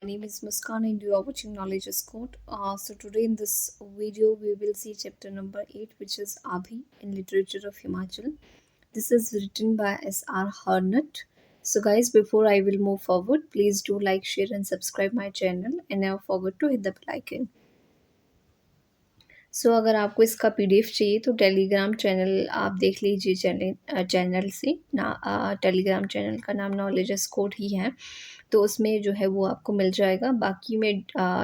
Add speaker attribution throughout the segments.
Speaker 1: name is Muskan and you are watching Knowledge is Code. So today in this video we will see chapter number 8, which is Abhi in Literature of Himachal. This is written by S.R. Harnett. So guys, before I will move forward, please do like, share and subscribe my channel and never forget to hit the bell icon. सो अगर आपको इसका PDF चाहिए तो Telegram channel आप देख लीजिए channel से ना टेलीग्राम चैनल का नाम नॉलेज कोड ही है, तो उसमें जो है वो आपको मिल जाएगा। बाकी मैं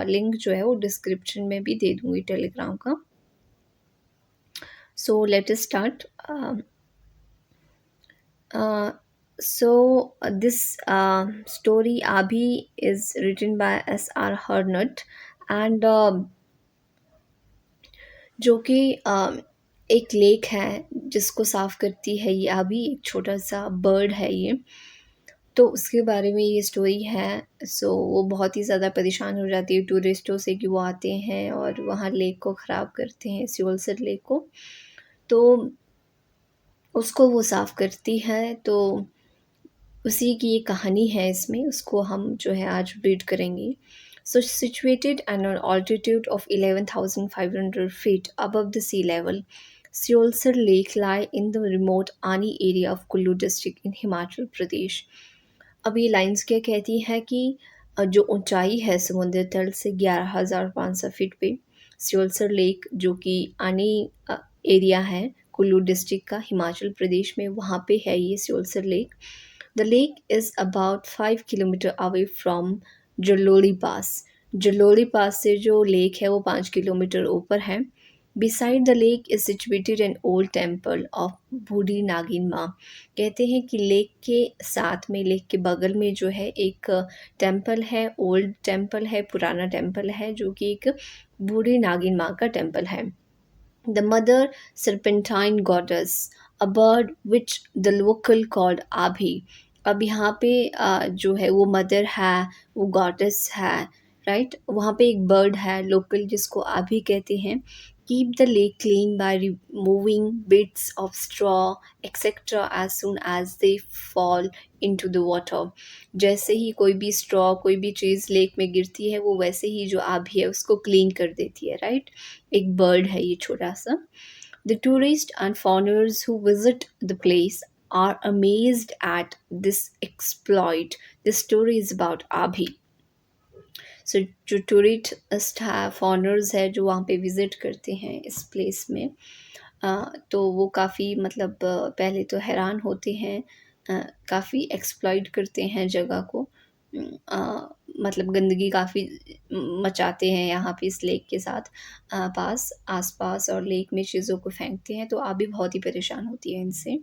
Speaker 1: लिंक जो है वो डिस्क्रिप्शन में भी दे दूँगी टेलीग्राम का। So let us start. So this story Abhi is written by S.R. Harnett and जो कि एक लेक है जिसको साफ़ करती है ये अभी एक छोटा सा बर्ड है ये, तो उसके बारे में ये स्टोरी है। सो वो बहुत ही ज़्यादा परेशान हो जाती है टूरिस्टों से कि वो आते हैं और वहाँ लेक को ख़राब करते हैं, सियोलसर लेक को, तो उसको वो साफ़ करती है। तो उसी की ये कहानी है इसमें, उसको हम जो है आज रीड करेंगे। So situated at an altitude of 11,500 feet above the sea level, Seolsar Lake lie in the remote Ani area of Kullu district in Himachal Pradesh. अब ये लाइंस क्या कहती हैं कि जो ऊंचाई है समुद्र तल से 11,500 फीट पे सियोलसर लेक, जो कि आनी एरिया है कुल्लू डिस्ट्रिक्ट का हिमाचल प्रदेश में, वहाँ पे है ये Serolsar lake. The lake is about 5 kilometre away from Jalori pass. Jalori pass से जो लेक है वो 5 किलोमीटर ऊपर है। Beside the lake is situated an old temple of Budhi नागिन माँ। कहते हैं कि लेक के साथ में, लेक के बगल में जो है एक टेम्पल है, ओल्ड टेम्पल है, पुराना टेम्पल है, जो कि एक बूढ़ी नागिन माँ का टेम्पल है। The mother serpentine goddess, a bird which the local called आभी। अब यहाँ पे जो है वो मदर है, वो गॉडेस है, राइट। वहाँ पे एक बर्ड है लोकल जिसको आभी कहते हैं। Keep the lake clean by removing bits of straw etcetera as soon as they fall into the water. जैसे ही कोई भी स्ट्रॉ, कोई भी चीज़ लेक में गिरती है, वो वैसे ही जो आभी है उसको क्लीन कर देती है, राइट। एक बर्ड है ये छोटा सा। The tourist and foreigners who visit the place are amazed at this exploit. This story is about Abhi. So जो टूरिस्ट है, फॉरनर्स है जो वहाँ पे विज़िट करते हैं इस प्लेस में, तो वो काफ़ी मतलब पहले तो हैरान होते हैं, काफ़ी एक्सप्लॉइट करते हैं जगह को, मतलब गंदगी काफ़ी मचाते हैं यहाँ पे इस लेक के साथ पास आसपास, और लेक में चीज़ों को फेंकते हैं, तो आभी बहुत ही परेशान होती है इनसे।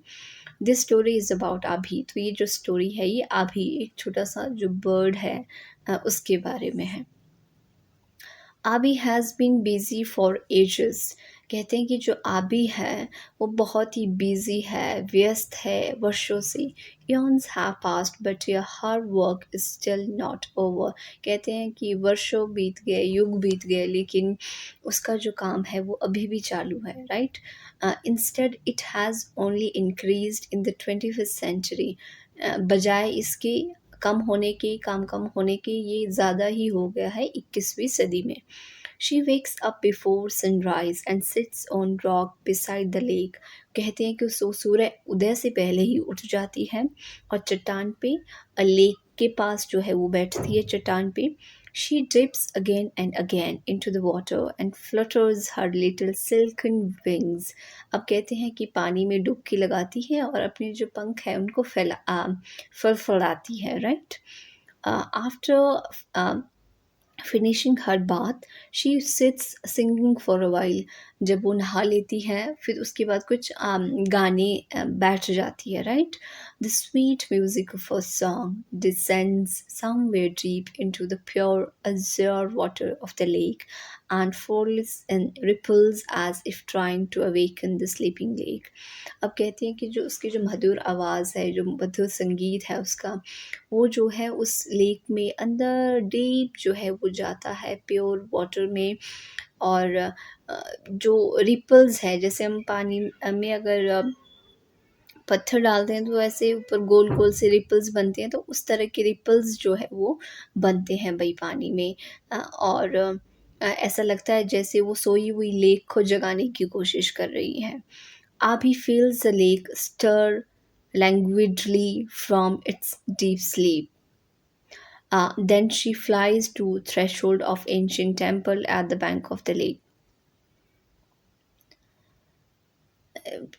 Speaker 1: This story is about Abhi. तो ये जो स्टोरी है ये आभी, एक छोटा सा जो बर्ड है उसके बारे में है। Aabi has been busy for ages. कहते हैं कि जो आबी है वो बहुत ही बिज़ी है, व्यस्त है वर्षों से। Years have passed but her work is still not over. कहते हैं कि वर्षों बीत गए, युग बीत गए, लेकिन उसका जो काम है वो अभी भी चालू है, right. Instead it has only increased in the 21st century. बजाय इसके कम होने के, काम कम होने के, ये ज़्यादा ही हो गया है 21वीं सदी में। She wakes up before sunrise and sits on rock beside the lake. कहते हैं कि वो सूर्य उदय से पहले ही उठ जाती है और चट्टान पे, लेक के पास जो है वो बैठती है चट्टान पे। She dips again and again into the water and flutters her little silken wings. अब कहते हैं कि पानी में डुबकी लगाती है और अपने जो पंख है उनको फड़फड़ाती है, right. After finishing her bath she seats singing for a while. जब वो नहा लेती है फिर उसके बाद कुछ गाने बैठ जाती है, right. The sweet music of a song descends somewhere deep into the pure azure water of the lake and falls and ripples as if trying to awaken the sleeping lake. अब कहते हैं कि जो उसकी जो मधुर आवाज़ है, जो मधुर संगीत है उसका, वो जो है उस लेक में अंदर डीप जो है वो जाता है प्योर वाटर में। और जो रिपल्स है, जैसे हम पानी में अगर पत्थर डालते हैं तो ऐसे ऊपर गोल-गोल से रिपल्स बनते हैं, तो उस तरह के रिपल्स जो है वो बनते हैं भई पानी में। और ऐसा लगता है जैसे वो सोई हुई लेक को जगाने की कोशिश कर रही हैं। Abby feels the lake stir languidly from its deep sleep. Then she flies to threshold of ancient temple at the bank of the lake.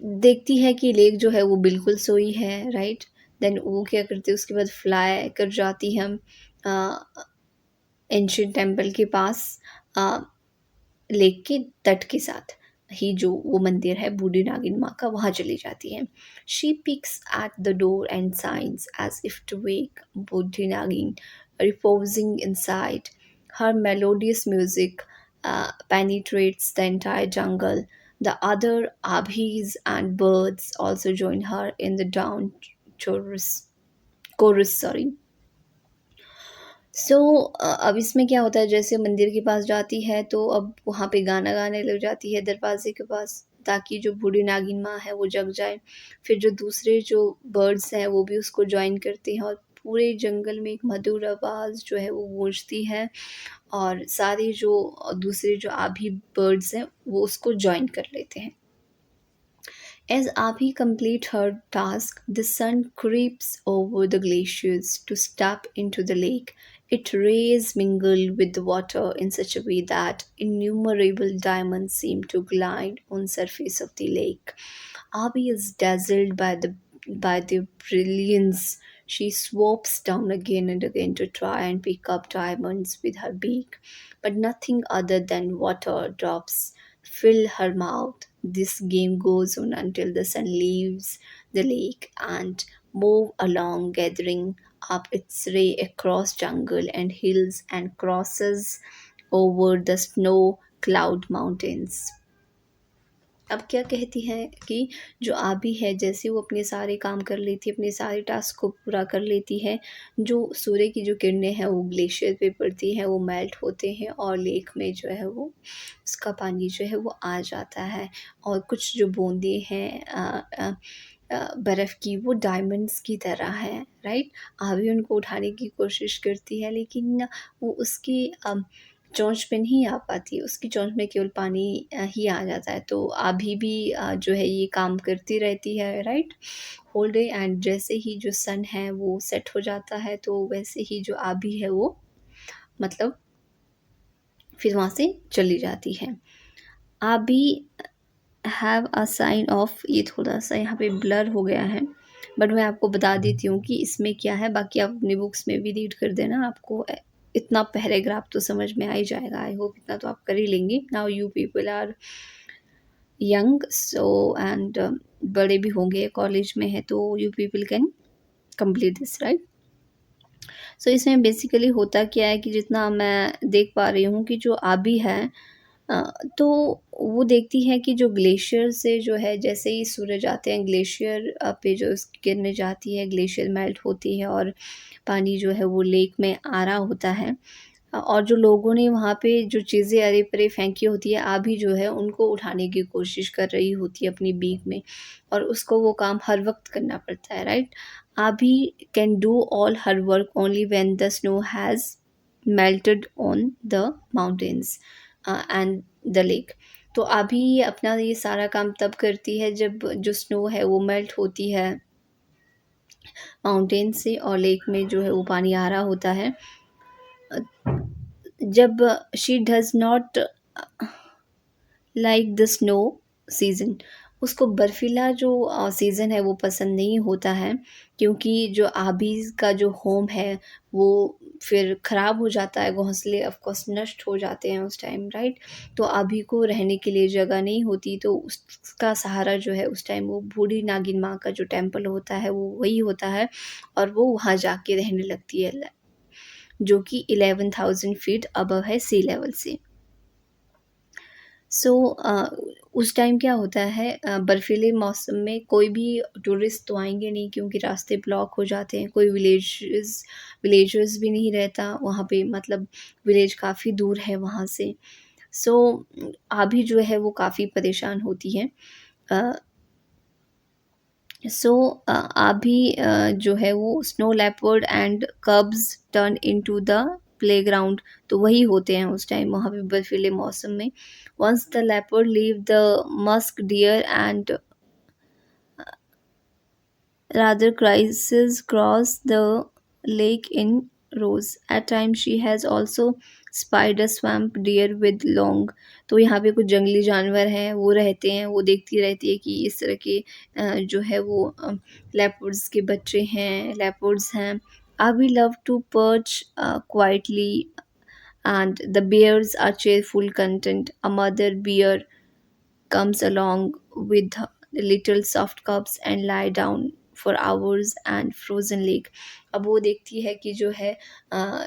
Speaker 1: देखती है कि लेक जो है वो बिल्कुल सोई है, राइट? देन वो क्या करती है, उसके बाद फ्लाई कर जाती है एंशिएंट टेम्पल के पास, अ, लेक के तट के साथ ही जो वो मंदिर है बूढ़ी नागिन माँ का, वहाँ चली जाती है। She picks at the door and साइंस as if to wake Budhi Nagin reposing inside. Her melodious music penetrates the entire jungle. The other abhis and birds also join her in the down chorus, sorry. सो अब इसमें क्या होता है, जैसे मंदिर के पास जाती है तो अब वहाँ पे गाना गाने लग जाती है दरवाज़े के पास, ताकि जो बूढ़ी नागिन माँ है वो जग जाए। फिर जो दूसरे जो बर्ड्स हैं वो भी उसको जॉइन करते हैं और पूरे जंगल में एक मधुर आवाज़ जो है वो गूंजती है, और सारे जो दूसरे जो आभी बर्ड्स हैं वो उसको जॉइन कर लेते हैं। As Abhi completes her task, the sun creeps over the glaciers to step into the lake. Its rays mingle with the water in such a way that innumerable diamonds seem to glide on the surface of the lake. Abhi is dazzled by the brilliance. She swoops down again and again to try and pick up diamonds with her beak, but nothing other than water drops fill her mouth. This game goes on until the sun leaves the lake and move along, gathering up its ray across jungle and hills and crosses over the snow cloud mountains. अब क्या कहती हैं कि जो आबी है, जैसे वो अपने सारे काम कर लेती है, अपने सारे टास्क को पूरा कर लेती है, जो सूर्य की जो किरणें हैं वो ग्लेशियर पे पड़ती हैं, वो मेल्ट होते हैं और लेक में जो है वो उसका पानी जो है वो आ जाता है, और कुछ जो बूंदें हैं बर्फ़ की, वो डायमंड्स की तरह हैं, राइट? आबी उनको उठाने की कोशिश करती है, लेकिन वो उसकी चोंच पे नहीं आ पाती, उसकी चोंच में केवल पानी ही आ जाता है। तो अभी भी जो है ये काम करती रहती है, राइट? होल डे, एंड जैसे ही जो सन है वो सेट हो जाता है, तो वैसे ही जो आभी है वो मतलब फिर वहाँ से चली जाती है। आभी हैव अ साइन ऑफ, ये थोड़ा-सा यहाँ पे ब्लर हो गया है, बट मैं आपको बता देती हूँ कि इसमें क्या है, बाकी आप अपनी बुक्स में भी रीड कर देना, आपको इतना पैराग्राफ तो समझ में आ ही जाएगा। आई होप इतना तो आप कर ही लेंगे। Now you people are young, so and बड़े भी होंगे, कॉलेज में है, तो you people can complete this, right? So इसमें बेसिकली होता क्या है कि जितना मैं देख पा रही हूँ कि जो आबी है, अ, तो वो देखती है कि जो ग्लेशियर से जो है, जैसे ही सूरज आते हैं ग्लेशियर पे जो उसकी किरणें जाती है, ग्लेशियर मेल्ट होती है और पानी जो है वो लेक में आ रहा होता है। और जो लोगों ने वहाँ पे जो चीज़ें अरे-परे फेंकी होती है, आभी जो है उनको उठाने की कोशिश कर रही होती है अपनी बीक में, और उसको वो काम हर वक़्त करना पड़ता है, right? Abhi can do all her work only when the snow has melted on the mountains and the lake. तो अभी अपना ये सारा काम तब करती है जब जो स्नो है वो मेल्ट होती है माउंटेन से, और लेक में जो है वो पानी आ रहा होता है। जब she does not like the snow season, उसको बर्फ़ीला जो सीज़न है वो पसंद नहीं होता है, क्योंकि जो आबीज़ का जो होम है वो फिर ख़राब हो जाता है, घोंसले ऑफ़ कोर्स नष्ट हो जाते हैं उस टाइम, राइट? तो आभी को रहने के लिए जगह नहीं होती, तो उसका सहारा जो है उस टाइम वो बूढ़ी नागिन माँ का जो टेम्पल होता है वो वही होता है, और वो वहाँ जाके रहने लगती है, जो कि 11,000 फीट अबव है सी लेवल से। सो उस टाइम क्या होता है, बर्फीले मौसम में कोई भी टूरिस्ट तो आएँगे नहीं, क्योंकि रास्ते ब्लॉक हो जाते हैं, कोई विलेजर्स भी नहीं रहता वहाँ पे, मतलब विलेज काफ़ी दूर है वहाँ से। सो अभी जो है वो काफ़ी परेशान होती हैं। अ सो अभी जो है वो snow leopard and कब्स turn into the playground, तो वही होते हैं उस टाइम वहाँ पे बर्फीले मौसम में। Once the leopard leave the musk deer and rather crises cross the lake in rows. At times she has also spied a swamp deer with long, तो यहाँ पे कुछ जंगली जानवर हैं वो रहते हैं, वो देखती रहती है कि इस तरह के जो है वो लेपर्ड्स के बच्चे हैं, लेपर्ड्स हैं। Abby love to perch quietly and the bears are cheerful content. A mother bear comes along with the little soft cups and lie down for hours and frozen lake। अब वो देखती है कि जो है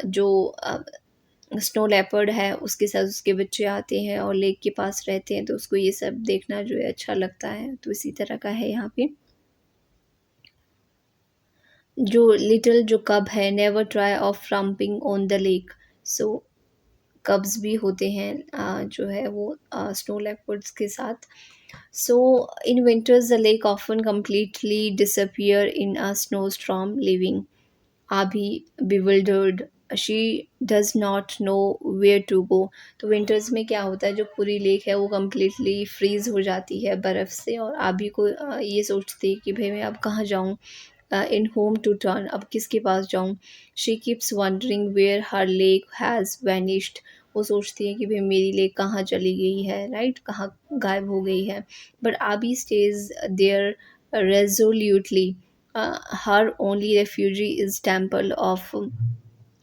Speaker 1: जो स्नो लेपर्ड है उसके साथ उसके बच्चे आते हैं और लेक के पास रहते हैं, तो उसको ये सब देखना जो है अच्छा लगता है। तो इसी तरह का है यहाँ पे। जो लिटिल जो कब है, never tire of romping on the lake. So cubs भी होते हैं जो है वो स्नो लेपर्ड्स के साथ। So in winters, the lake often completely disappear in a snowstorm, leaving Abhi bewildered. She does not know where to go. तो winters में क्या होता है, जो पूरी लेक है वो कम्प्लीटली फ्रीज हो जाती है बर्फ़ से, और आबी को ये सोचती है कि भाई मैं अब कहाँ जाऊँ, इन होम टू टर्न, अब किसके पास जाऊँ। She keeps wondering where her lake has vanished. वो सोचती है कि भाई मेरी लेक कहाँ चली गई है, राइट, कहाँ गायब हो गई है। But Aabi stays there resolutely. Her only refuge is temple of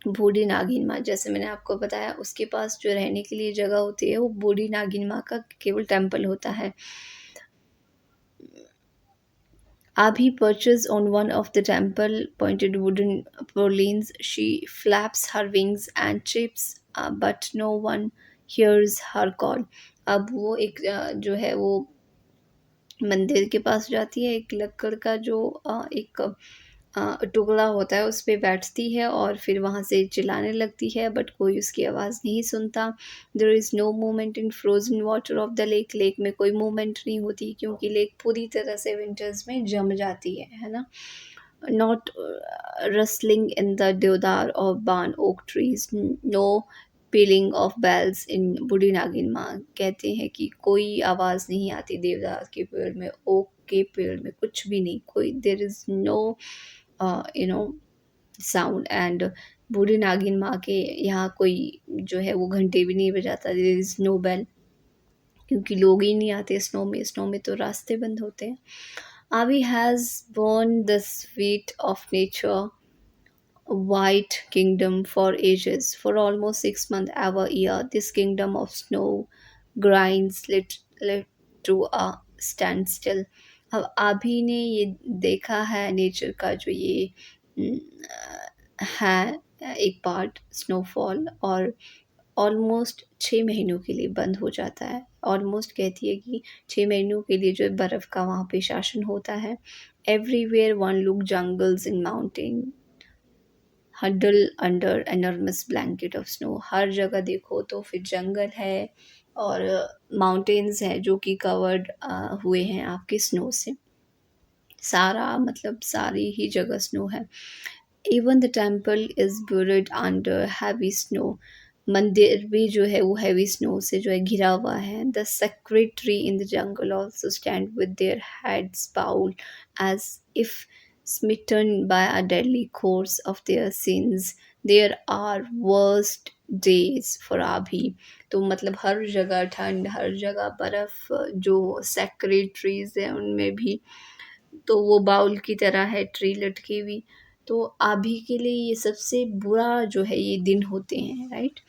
Speaker 1: बूढ़ी नागिन माँ। जैसे मैंने आपको बताया उसके पास जो रहने के लिए जगह होती है वो बूढ़ी नागिन माँ का केवल टेम्पल होता है। Abhi perches on one of the temple pointed wooden purlines. She flaps her wings and chirps, but no one hears her call. अब वो एक जो है वो मंदिर के पास जाती है, एक लक्कड़ का जो एक टुकड़ा होता है उस पे बैठती है और फिर वहाँ से चिल्लाने लगती है, बट कोई उसकी आवाज़ नहीं सुनता। There is no movement in frozen water of the lake. Lake में कोई मूवमेंट नहीं होती क्योंकि लेक पूरी तरह से विंटर्स में जम जाती है ना। Not rustling in the deodar or barn oak trees, no pealing of bells in बूढ़ी नागिन माँ। कहते हैं कि कोई आवाज़ नहीं आती देवदार के पेड़ में, ओक के पेड़ में कुछ भी नहीं, कोई there is no you know sound. And बूढ़ी नागिन माँ के यहाँ कोई जो है वो घंटे भी नहीं बजाता, देयर इज़ नो बेल, क्योंकि लोग ही नहीं आते स्नो में तो रास्ते बंद होते हैं। Avi has borne the sweet of nature white kingdom for ages. For almost 6 months every year, this kingdom of snow grinds lit to a standstill. अब अभी ने ये देखा है नेचर का जो ये है एक पार्ट स्नोफॉल, और ऑलमोस्ट 6 महीनों के लिए बंद हो जाता है। ऑलमोस्ट कहती है कि 6 महीनों के लिए जो है बर्फ़ का वहाँ पे शासन होता है। Everywhere one look jungles in mountain huddle under enormous blanket of snow. हर जगह देखो तो फिर जंगल है और माउंटेन्स हैं जो कि कवर्ड हुए हैं आपके स्नो से। सारा मतलब सारी ही जगह स्नो है। Even the temple is buried under heavy snow. मंदिर भी जो है वो हैवी स्नो से जो है घिरा हुआ है। The sacred tree in the jungle also stand with their heads bowed as if smitten by a deadly course of their sins. There are worst days for Abhi। तो मतलब हर जगह ठंड, हर जगह बर्फ़, जो sacred trees हैं उनमें भी तो वो बाउल की तरह है ट्री लटकी हुई। तो अभी के लिए ये सबसे बुरा जो है ये दिन होते हैं, राइट।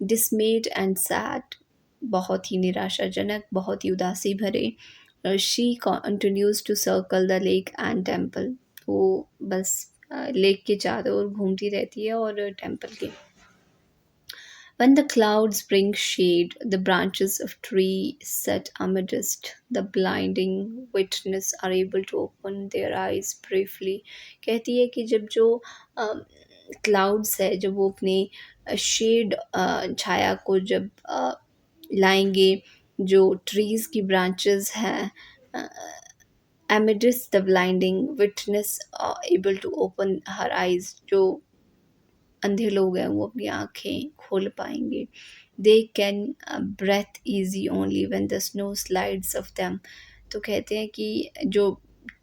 Speaker 1: डिसमेड एंड सैड, बहुत ही निराशाजनक, बहुत ही उदासी भरे। She continues to circle the lake and temple. वो बस लेक के चारों ओर घूमती रहती है और टेम्पल के। When the clouds bring shade, the branches of tree set amidst the blinding witness are able to open their eyes briefly। कहती है कि जब जो क्लाउड्स है जब वो अपनी शेड छाया को जब लाएंगे, जो ट्रीज़ की ब्रांचेस हैं amidst the blinding witness able to open her eyes. जो अंधे लोग हैं वो अपनी आँखें खोल पाएँगे। They can breathe easy only when the snow slides off them. तो कहते हैं कि जो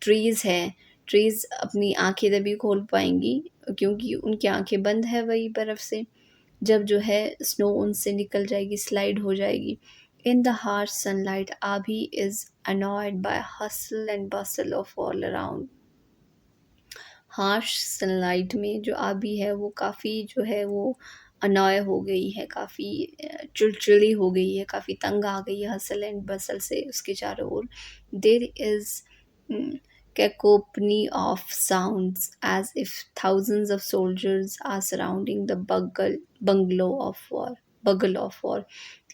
Speaker 1: ट्रीज़ हैं, ट्रीज़ अपनी आँखें तभी खोल पाएँगी क्योंकि उनकी आँखें बंद है वही बर्फ़ से। जब जो है स्नो उनसे निकल जाएगी, स्लाइड हो जाएगी। In the harsh sunlight Abhi is annoyed by hustle and bustle of all around। Harsh sunlight में जो आबी है वो काफ़ी जो है वो अनॉय हो गई है, काफ़ी चिड़चिड़ी हो गई है, काफ़ी तंग आ गई है हसल एंड बसल से उसके चारों ओर। There is cacophony of sounds as if thousands of soldiers are surrounding the bungalow of war bugle of war।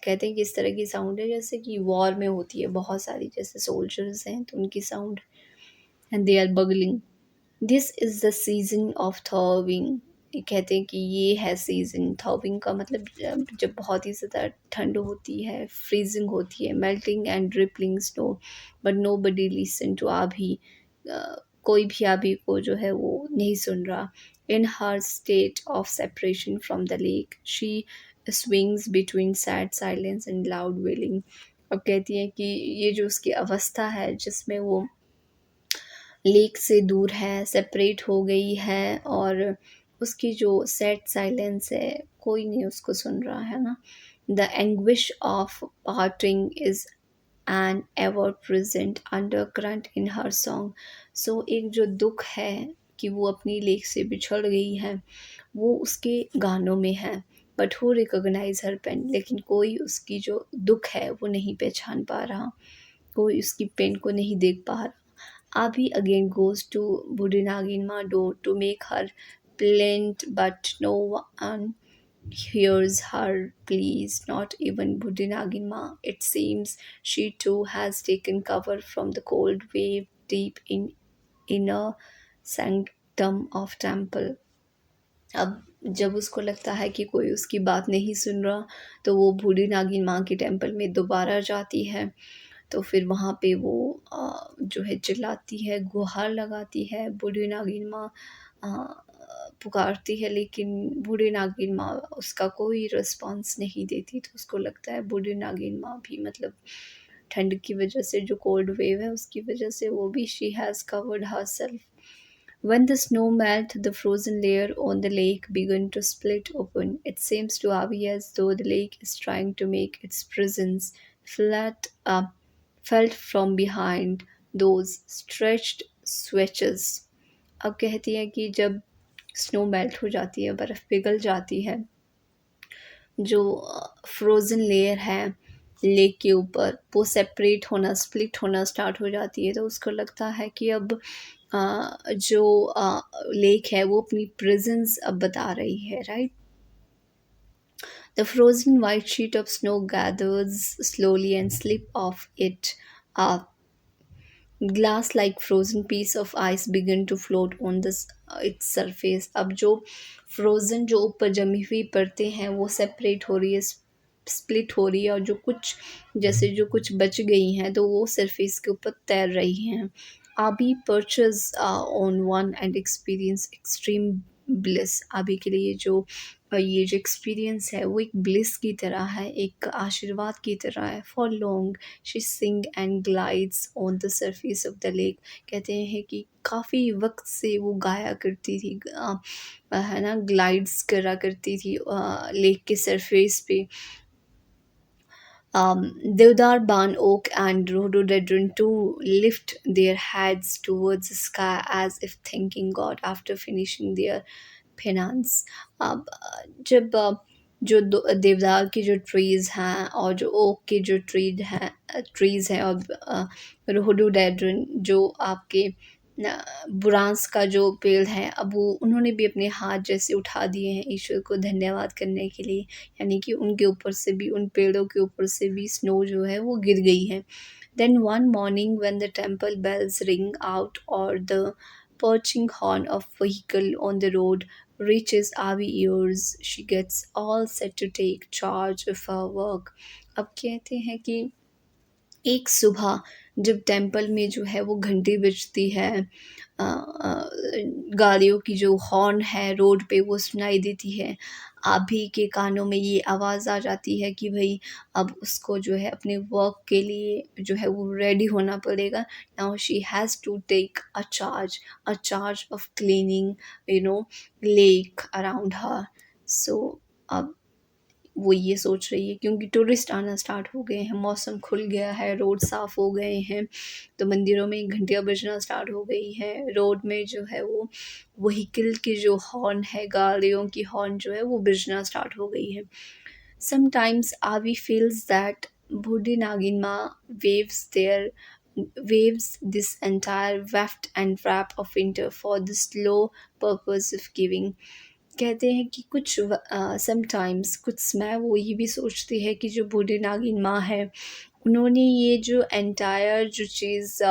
Speaker 1: कहते हैं कि इस तरह की साउंड है जैसे कि वॉर में होती है बहुत सारी, जैसे सोल्जर्स हैं तो उनकी sound, and they are bugling. This is the season of thawing. ये कहते हैं कि ये है सीज़न थॉविंग का मतलब जब बहुत ही ज़्यादा ठंड होती है, फ्रीजिंग होती है, melting and rippling snow, but nobody listen to Abhi. कोई भी आभी को जो है वो नहीं सुन रहा। In her state of separation from the lake she swings between sad silence and loud wailing. अब कहती हैं कि ये जो उसकी अवस्था है जिसमें वो लेक से दूर है, सेपरेट हो गई है, और उसकी जो सैड साइलेंस है, कोई नहीं उसको सुन रहा है ना। The anguish of parting is an ever present undercurrent in her song. So एक जो दुख है कि वो अपनी लेक से बिछड़ गई है, वो उसके गानों में है। But who recognise her pain, लेकिन कोई उसकी जो दुख है वो नहीं पहचान पा रहा, कोई उसकी पेन को नहीं देख पा रहा। Abhi again goes to Budinaginma door to make her plaint, but no one hears her pleas, not even Budinaginma. It seems she too has taken cover from the cold wave deep in inner sanctum of temple। अब जब उसको लगता है कि कोई उसकी बात नहीं सुन रहा, तो वो बूढ़ी नागिन माँ के टेम्पल में दोबारा जाती है। तो फिर वहाँ पे वो जो है चिल्लाती है, गुहार लगाती है, बूढ़ी नागिन माँ पुकारती है, लेकिन बूढ़ी नागिन माँ उसका कोई रिस्पॉन्स नहीं देती। तो उसको लगता है बूढ़ी नागिन माँ भी मतलब ठंड की वजह से, जो कोल्ड वेव है उसकी वजह से, वो भी she has covered herself. When the snow melted, the frozen layer on the lake began to split open. It seems to Avi as though the lake is trying to make its presence flat, felt from behind those stretched switches। अब कहती है कि जब snow melt हो जाती है, बर्फ़ पिघल जाती है, जो फ्रोज़न लेयर है लेक के ऊपर, वो सेपरेट होना, स्प्लिट होना स्टार्ट हो जाती है। तो उसको लगता है कि अब जो लेक है वो अपनी प्रेजेंस अब बता रही है, right. The frozen white sheet of snow gathers slowly and slip off it. Glass like frozen piece of ice began to float on the its surface. अब जो फ्रोजन जो ऊपर जमी हुई परतें हैं वो सेपरेट हो रही है, स्प्लिट हो रही है, और जो कुछ जैसे जो कुछ बच गई हैं तो वो सरफेस के ऊपर तैर रही हैं। आबी purchase on one and experience extreme bliss. आबी के लिए जो ये जो एक्सपीरियंस है वो एक ब्लिस की तरह है, एक आशीर्वाद की तरह है। For long she sing and glides on the surface of the lake. कहते हैं कि काफ़ी वक्त से वो गाया करती थी, है ना, ग्लाइड्स करा करती थी लेक के सरफेस पे। Deodar, Ban Oak, and Rhododendron too lift their heads towards the sky as if thanking God after finishing their penance। अब जब जो देवदार की जो ट्रीज़ हैं और जो ओक की जो ट्रीज़ हैं, और रोडोडेंड्रन जो आपके बुरांस का जो पेड़ है, अब वो उन्होंने भी अपने हाथ जैसे उठा दिए हैं ईश्वर को धन्यवाद करने के लिए, यानी कि उनके ऊपर से भी, उन पेड़ों के ऊपर से भी स्नो जो है वो गिर गई है। Then one morning when the temple bells ring out और the perching horn of vehicle on the road reaches Avi ears, she gets all set to take charge of her work। अब कहते हैं कि एक सुबह जब टेम्पल में जो है वो घंटी बजती है, गाड़ियों की जो हॉर्न है रोड पे वो सुनाई देती है, अभी के कानों में ये आवाज़ आ जाती है कि भई अब उसको जो है अपने वर्क के लिए जो है वो रेडी होना पड़ेगा। Now she has to take a charge of cleaning you know lake around her. So अब वो ये सोच रही है क्योंकि टूरिस्ट आना स्टार्ट हो गए हैं, मौसम खुल गया है, रोड साफ़ हो गए हैं, तो मंदिरों में घंटियाँ बजना स्टार्ट हो गई हैं। रोड में जो है वो व्हीकल की जो हॉर्न है, गाड़ियों की हॉर्न जो है वो बजना स्टार्ट हो गई है। Sometimes Avi feels that Budi Nagin waves this entire weft and wrap of winter for the slow purpose of giving। कहते हैं कि कुछ समटाइम्स कुछ समय वो ये भी सोचती है कि जो बूढ़ी नागिन माँ है उन्होंने ये जो एंटायर जो चीज़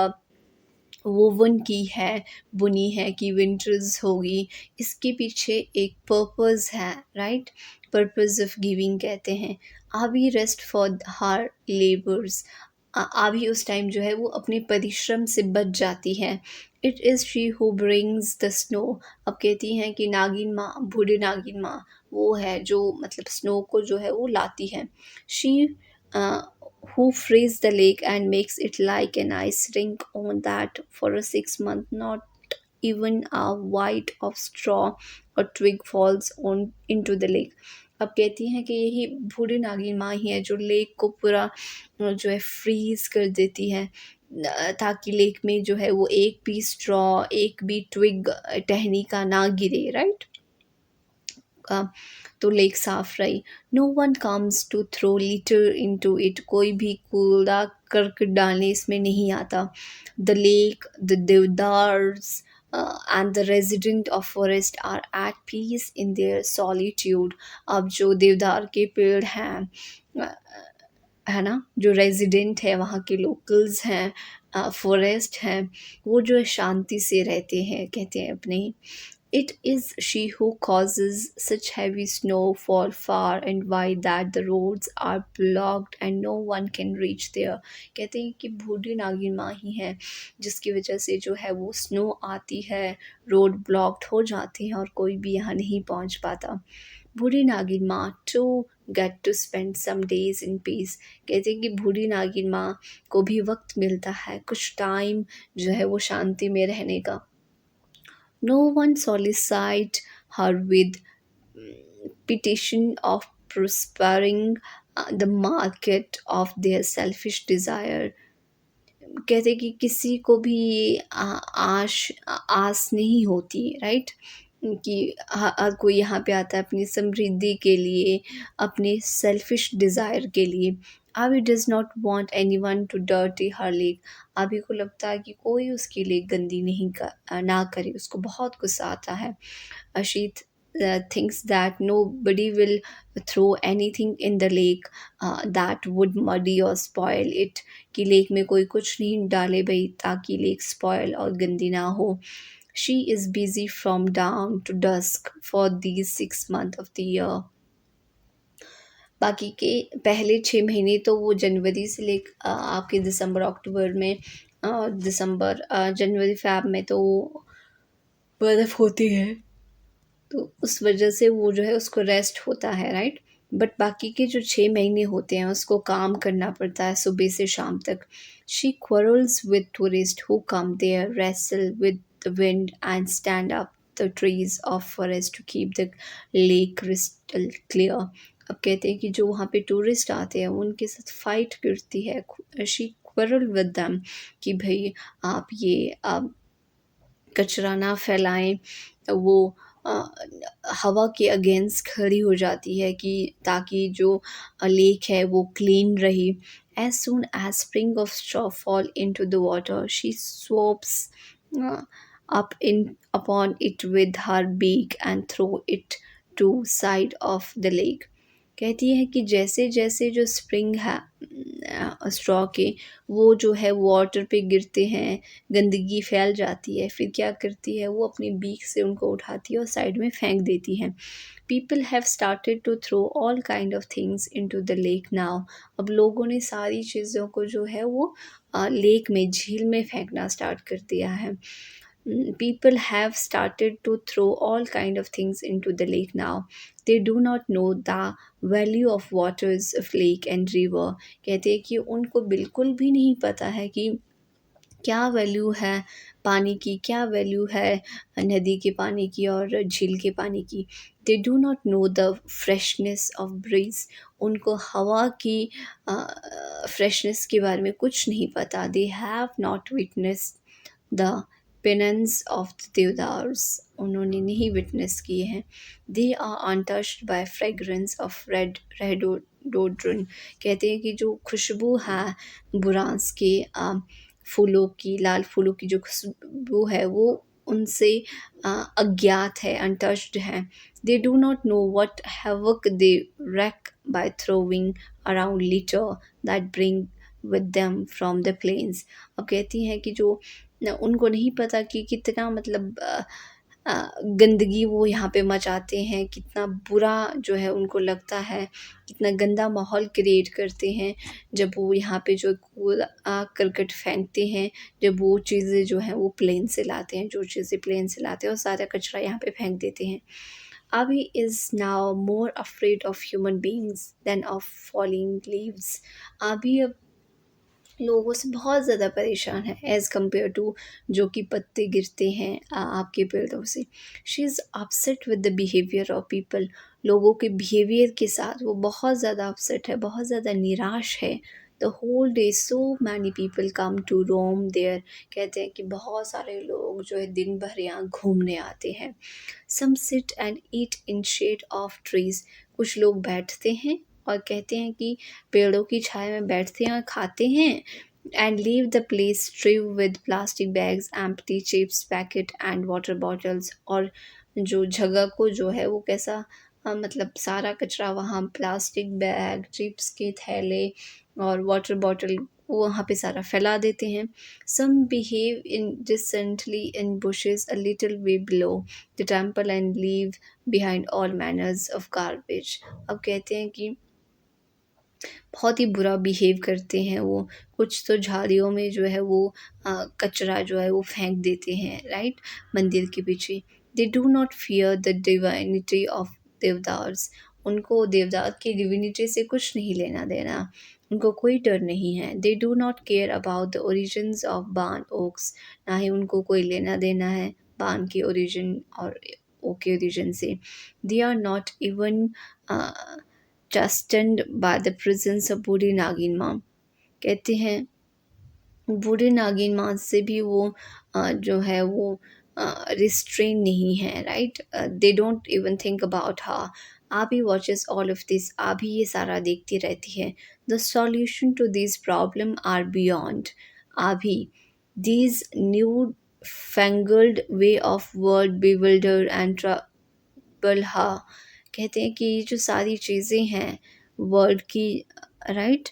Speaker 1: वोवन की है, बुनी है कि विंटर्स होगी, इसके पीछे एक पर्पस है, राइट? पर्पस ऑफ गिविंग कहते हैं। आवी रेस्ट फॉर हर लेबर्स। आवी उस टाइम जो है वो अपने परिश्रम से बच जाती है। It is she who brings the snow. अब कहती हैं कि नागिन माँ, बूढ़ी नागिन माँ वो है जो मतलब स्नो को जो है वो लाती है। She who frees the lake and makes it like an ice rink on that for a 6 month, not even a white of straw or twig falls on into the lake। अब कहती हैं कि यही बूढ़ी नागिन माँ ही है जो लेक को पूरा जो है फ्रीज कर देती है, ताकि लेक में जो है वो एक भी स्ट्रॉ एक भी ट्विग टहनी का ना गिरे, राइट? का तो लेक साफ रही। No one comes to throw litter into it. कोई भी कूड़ा करकट डालने इसमें नहीं आता। The lake, the deodars and the resident of forest are at peace in their solitude। अब जो देवदार के पेड़ हैं है ना, जो रेजिडेंट है वहाँ के लोकल्स हैं, फॉरेस्ट हैं, वो जो है शांति से रहते हैं, कहते हैं अपने। It is she who causes such heavy snowfall far and wide that the roads are blocked and no one can reach there। कहते हैं कि बूढ़ी नागिन माँ ही है जिसकी वजह से जो है वो स्नो आती है, रोड ब्लॉक्ड हो जाते हैं और कोई भी यहाँ नहीं पहुँच पाता। बूढ़ी नागिन माँ to get to spend some days in peace. कहते हैं कि बूढ़ी नागिन माँ को भी वक्त मिलता है, कुछ टाइम जो है वो शांति में रहने का। No one solicit her with petition of prospering the market of their selfish desire। कहते कि किसी को भी आस नहीं होती, राइट? कि हर कोई यहाँ पे आता है अपनी समृद्धि के लिए, अपने सेल्फिश डिज़ायर के लिए। Aabi does not want anyone to dirty her lake. Aabi को लगता है कि कोई उसकी लेक गंदी नहीं ना करे, उसको बहुत गुस्सा आता है। Ashit thinks that nobody will throw anything in the lake that would muddy or spoil it। कि लेक में कोई कुछ नहीं डाले भाई ताकि लेक स्पॉयल और गंदी ना हो। She is busy from dawn to dusk for these 6 months of the year। बाकी के पहले 6 महीने तो वो जनवरी से आपके दिसंबर अक्टूबर में, जनवरी फ़ैब में तो बर्फ़ होती है, तो उस वजह से वो जो है उसको रेस्ट होता है, राइट? बट बाकी के जो 6 महीने होते हैं उसको काम करना पड़ता है सुबह से शाम तक। She quarrels with tourists who come there, wrestle with the wind and stand up the trees of forest to keep the lake crystal clear। अब कहते हैं कि जो वहाँ पे टूरिस्ट आते हैं उनके साथ फाइट करती है। शी quarrel with them कि भाई आप ये कचरा ना फैलाएं। वो हवा के अगेंस्ट खड़ी हो जाती है कि ताकि जो लेक है वो क्लीन रहे। As soon as spring of straw fall into the water, she swoops upon it with her beak and throw it to side of the lake। कहती है कि जैसे जैसे जो स्प्रिंग है स्ट्रॉ के वो जो है वाटर पे गिरते हैं, गंदगी फैल जाती है, फिर क्या करती है वो अपनी बीक से उनको उठाती है और साइड में फेंक देती है। People have started to throw all kind of things into the lake now. अब लोगों ने सारी चीज़ों को जो है वो लेक में, झील में फेंकना स्टार्ट कर दिया है। People have started to throw all kind of things into the lake now. They do not know the value of waters of lake and river। कहते हैं कि उनको बिल्कुल भी नहीं पता है कि क्या वैल्यू है पानी की, क्या वैल्यू है नदी के पानी की और झील के पानी की। They do not know the freshness of breeze. उनको हवा की फ्रेशनेस के बारे में कुछ नहीं पता। They have not witness the penance of the deodars. उन्होंने नहीं विटनेस किए हैं। They are untouched by fragrance of red rhododendron. कहते हैं कि जो खुशबू है बुरांस के फूलों की, लाल फूलों की जो खुशबू है वो उनसे अज्ञात है, अनटच्ड है। दे do not know what havoc they wreak by throwing around litter that bring with them from the plains। अब कहती हैं कि जो उनको नहीं पता कि कितना मतलब गंदगी वो यहाँ पे मचाते हैं, कितना बुरा जो है उनको लगता है, कितना गंदा माहौल क्रिएट करते हैं जब वो यहाँ पे जो कूड़ा करकट फेंकते हैं, जब वो चीज़ें जो हैं वो प्लेन से लाते हैं, जो चीज़ें प्लेन से लाते हैं और सारा कचरा यहाँ पे फेंक देते हैं। Avi is now more afraid of human beings than of falling leaves। अभी अब लोगों से बहुत ज़्यादा परेशान है एज़ कम्पेयर टू जो कि पत्ते गिरते हैं आपके पेड़ों से। She is upset with the behaviour of people. लोगों के बिहेवियर के साथ वो बहुत ज़्यादा अपसेट है, बहुत ज़्यादा निराश है। The whole day so many people come to roam there. कहते हैं कि बहुत सारे लोग जो है दिन भर यहाँ घूमने आते हैं। Some sit and eat in shade of trees. कुछ लोग बैठते हैं और कहते हैं कि पेड़ों की छाया में बैठते हैं और खाते हैं। And leave the place strewn with plastic bags, empty chips packet and water bottles. और जो जगह को जो है वो कैसा मतलब सारा कचरा वहाँ प्लास्टिक बैग, चिप्स के थैले और वाटर बॉटल वो वहाँ पे सारा फैला देते हैं। Some behave indecently in bushes a little way below the temple and leave behind all manners of garbage. अब कहते हैं कि बहुत ही बुरा बिहेव करते हैं वो। कुछ तो झाड़ियों में जो है वो कचरा जो है वो फेंक देते हैं, राइट, मंदिर के पीछे। दे do not fear the divinity of Devdas. उनको देवदास की डिविनिटी से कुछ नहीं लेना देना, उनको कोई डर नहीं है। दे do not care about the origins of बान ओक्स। ना ही उनको कोई लेना देना है बान के ओरिजिन और ओक के ओरिजिन से। They are not even chastened by the presence of बूढ़ी नागिन माँ। कहते हैं बूढ़े नागिन माँ से भी वो जो है वो रिस्ट्रेन नहीं है, right. They don't even think about her. Abhi watches all of this. Abhi ये सारा देखती रहती है। The solution to this problem are beyond Abhi. These new fangled way of world bewilder and trouble her. कहते हैं कि ये जो सारी चीज़ें हैं वर्ल्ड की, राइट,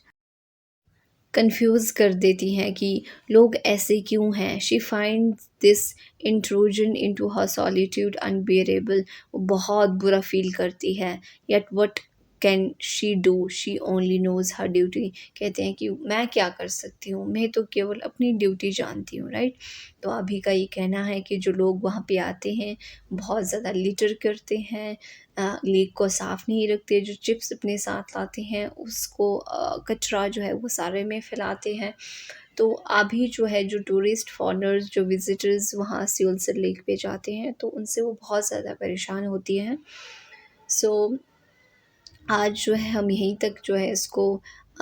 Speaker 1: कंफ्यूज कर देती हैं कि लोग ऐसे क्यों हैं। She find this intrusion into her solitude unbearable. वो बहुत बुरा फील करती है। Yet what can she do, she only knows her duty. कहते हैं कि मैं क्या कर सकती हूँ, मैं तो केवल अपनी ड्यूटी जानती हूँ, राइट। तो अभी का ये कहना है कि जो लोग वहाँ पे आते हैं बहुत ज़्यादा लिटर करते हैं, लेक को साफ़ नहीं रखते, जो चिप्स अपने साथ लाते हैं उसको कचरा जो है वो सारे में फैलाते हैं। तो अभी जो है जो टूरिस्ट फॉरेनर्स जो विज़िटर्स वहाँ सियोल लेक पे जाते हैं तो उनसे वो बहुत ज़्यादा परेशान होती हैं। सो आज जो है हम यहीं तक जो है इसको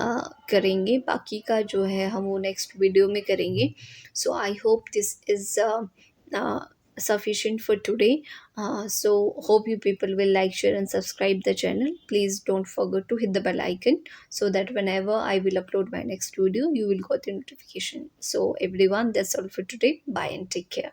Speaker 1: करेंगे, बाकी का जो है हम वो नेक्स्ट वीडियो में करेंगे। So I hope this is sufficient for today. So hope you people will like, share and subscribe the channel. Please don't forget to hit the bell icon so that whenever I will upload my next video you will get the notification. So everyone, that's all for today. Bye and take care.